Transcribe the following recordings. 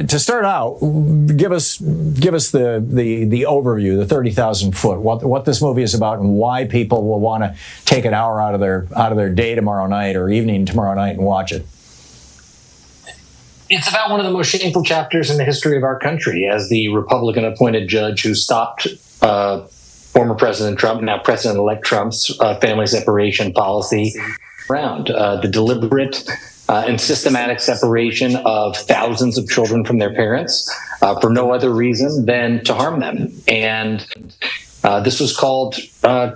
to start out, give us the overview, the 30,000 foot, what this movie is about, and why people will want to take an hour out of their day tomorrow night or evening tomorrow night and watch it. It's about one of the most shameful chapters in the history of our country, as the Republican-appointed judge who stopped former President Trump, now President-elect Trump's family separation policy around the deliberate and systematic separation of thousands of children from their parents for no other reason than to harm them. And this was called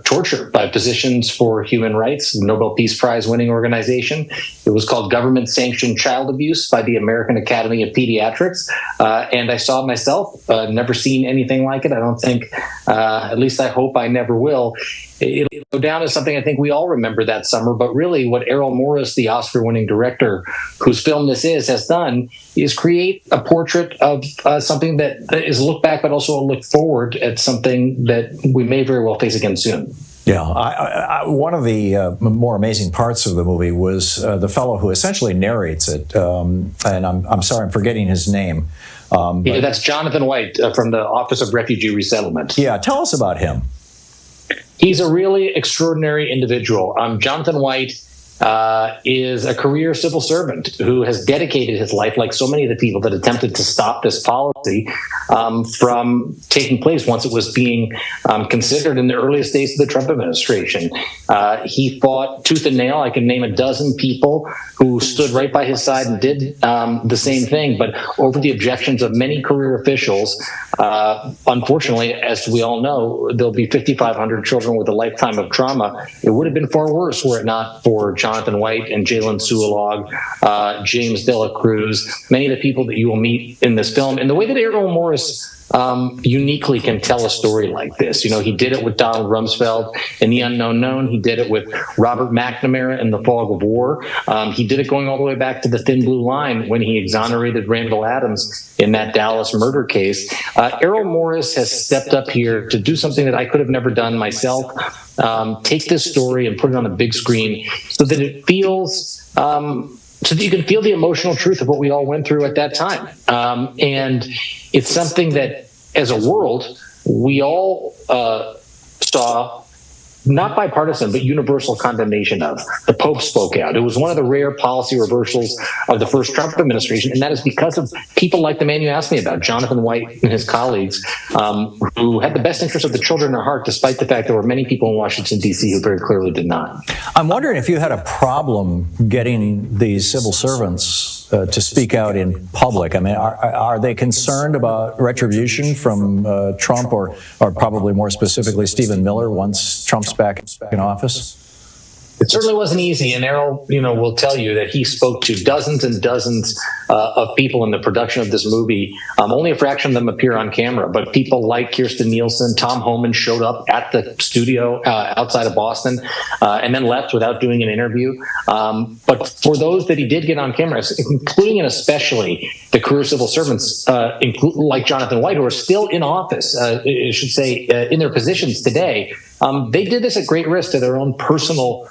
torture by Physicians for Human Rights, the Nobel Peace Prize winning organization. It was called government-sanctioned child abuse by the American Academy of Pediatrics. And I saw it myself, never seen anything like it. I don't think, at least I hope I never will. It'll go down as something I think we all remember that summer. But really what Errol Morris, the Oscar-winning director whose film this is, has done is create a portrait of something that is a look back, but also a look forward at something that we may very well face again soon. Yeah, one of the more amazing parts of the movie was the fellow who essentially narrates it, and I'm sorry, I'm forgetting his name. Yeah, that's Jonathan White from the Office of Refugee Resettlement. Yeah, tell us about him. He's a really extraordinary individual. Jonathan White is a career civil servant who has dedicated his life, like so many of the people that attempted to stop this policy from taking place once it was being considered in the earliest days of the Trump administration. He fought tooth and nail. I can name a dozen people who stood right by his side and did the same thing, but over the objections of many career officials, unfortunately, as we all know, there'll be 5,500 children with a lifetime of trauma. It would have been far worse were it not for Jonathan White and Jalen Suolog, James De La Cruz, many of the people that you will meet in this film. And the way that Errol Morris uniquely can tell a story like this. You know, he did it with Donald Rumsfeld in The Unknown Known. He did it with Robert McNamara in The Fog of War. He did it going all the way back to The Thin Blue Line when he exonerated Randall Adams in that Dallas murder case. Errol Morris has stepped up here to do something that I could have never done myself. Take this story and put it on the big screen so that it feels so that you can feel the emotional truth of what we all went through at that time. And it's something that, as a world, we all saw, not bipartisan, but universal condemnation of. The Pope spoke out. It was one of the rare policy reversals of the first Trump administration, and that is because of people like the man you asked me about, Jonathan White and his colleagues, who had the best interest of the children at heart, despite the fact there were many people in Washington, D.C. who very clearly did not. I'm wondering if you had a problem getting these civil servants to speak out in public. I mean, are they concerned about retribution from Trump or probably more specifically Stephen Miller once Trump's back in office? It certainly wasn't easy, and Errol, will tell you that he spoke to dozens and dozens of people in the production of this movie. Only a fraction of them appear on camera, but people like Kirsten Nielsen, Tom Homan showed up at the studio outside of Boston and then left without doing an interview. But for those that he did get on camera, including and especially the career civil servants, like Jonathan White, who are still in office, I should say, in their positions today, they did this at great risk to their own personal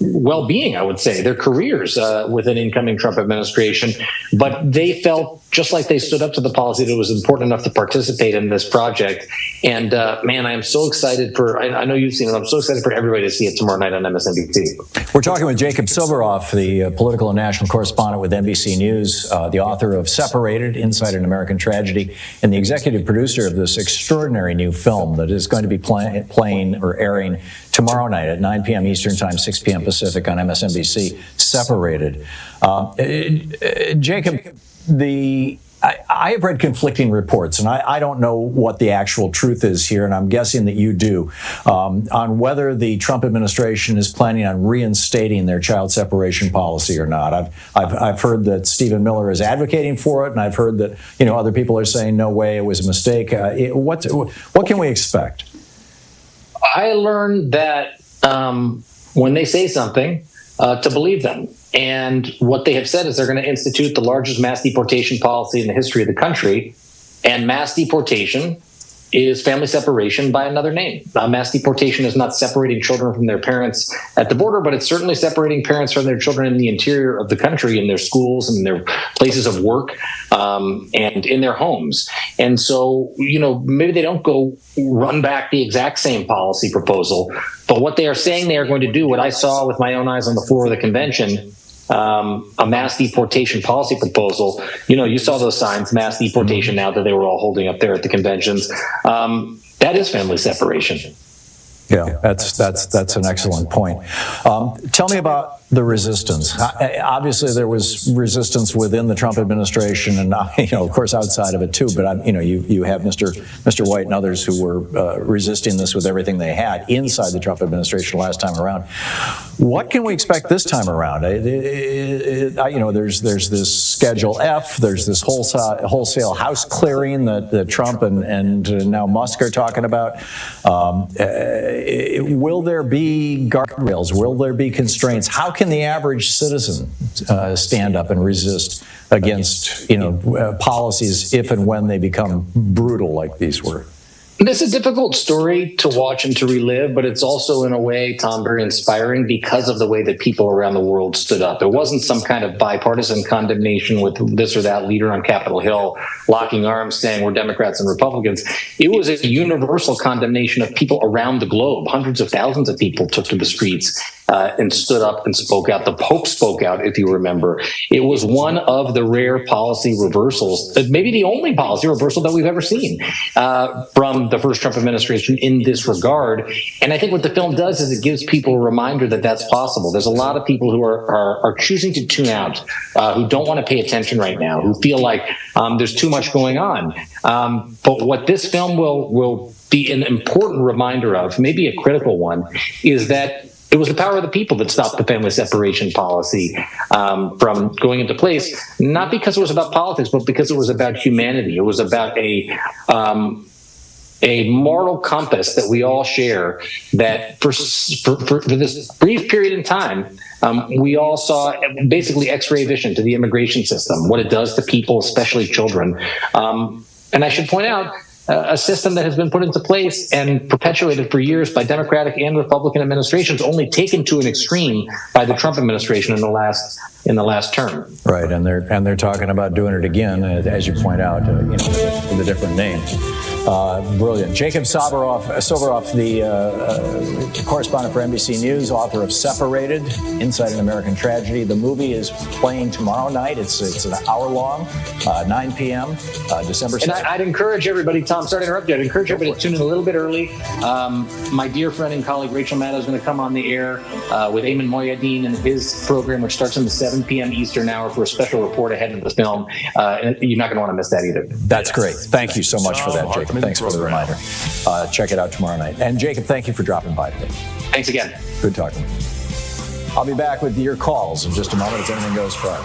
well-being, I would say, their careers with an incoming Trump administration. But they felt, just like they stood up to the policy, that it was important enough to participate in this project. And man, I am so excited I know you've seen it, I'm so excited for everybody to see it tomorrow night on MSNBC. We're talking with Jacob Soboroff, the political and national correspondent with NBC News, the author of Separated, Inside an American Tragedy, and the executive producer of this extraordinary new film that is going to be playing or airing tomorrow night at 9 p.m. Eastern Time, 6 p.m. Pacific on MSNBC, Separated. Jacob, I have read conflicting reports, and I don't know what the actual truth is here, and I'm guessing that you do, on whether the Trump administration is planning on reinstating their child separation policy or not. I've heard that Stephen Miller is advocating for it, and I've heard that other people are saying no way, it was a mistake. What can we expect? I learned that when they say something, to believe them. And what they have said is they're going to institute the largest mass deportation policy in the history of the country. And mass deportation is family separation by another name. Mass deportation is not separating children from their parents at the border, but it's certainly separating parents from their children in the interior of the country, in their schools, in their places of work, and in their homes. And so, maybe they don't go run back the exact same policy proposal, but what they are saying they are going to do, what I saw with my own eyes on the floor of the convention, a mass deportation policy proposal. You saw those signs, mass deportation, now that they were all holding up there at the conventions. That is family separation. Yeah, that's an excellent point. Tell me about the resistance. Obviously, there was resistance within the Trump administration, and of course outside of it too. But you have Mr. White and others who were resisting this with everything they had inside the Trump administration last time around. What can we expect this time around? There's this Schedule F. There's this wholesale house clearing that Trump and now Musk are talking about. Will there be guardrails? Will there be constraints? How can the average citizen stand up and resist against policies if and when they become brutal like these were? It's a difficult story to watch and to relive, but it's also, in a way, Tom, very inspiring because of the way that people around the world stood up. It wasn't some kind of bipartisan condemnation with this or that leader on Capitol Hill locking arms saying we're Democrats and Republicans. It was a universal condemnation of people around the globe. Hundreds of thousands of people took to the streets and stood up and spoke out. The Pope spoke out, if you remember. It was one of the rare policy reversals, maybe the only policy reversal that we've ever seen from the first Trump administration in this regard. And I think what the film does is it gives people a reminder that that's possible. There's a lot of people who are choosing to tune out, who don't want to pay attention right now, who feel like there's too much going on. But what this film will be an important reminder of, maybe a critical one, is that it was the power of the people that stopped the family separation policy from going into place, not because it was about politics, but because it was about humanity. It was about a moral compass that we all share, that for this brief period in time, we all saw basically X-ray vision to the immigration system, what it does to people, especially children. And I should point out, a system that has been put into place and perpetuated for years by Democratic and Republican administrations, only taken to an extreme by the Trump administration in the last term. Right, and they're talking about doing it again, as you point out, with a different name. Brilliant. Jacob Soboroff, the correspondent for NBC News, author of Separated: Inside an American Tragedy. The movie is playing tomorrow night. It's an hour long, 9 p.m., December 6th. And I'd encourage everybody, Tom, sorry to interrupt you, I'd encourage everybody to tune in a little bit early. My dear friend and colleague Rachel Maddow is going to come on the air with Ayman Moyadeen and his program, which starts in the 7 p.m. Eastern hour, for a special report ahead of the film. And you're not going to want to miss that either. That's great. Thank you so much for that, Jacob. Thanks for the reminder. Check it out tomorrow night. And Jacob, thank you for dropping by today. Thanks again. Good talking with you. I'll be back with your calls in just a moment. It's Anything Goes Friday.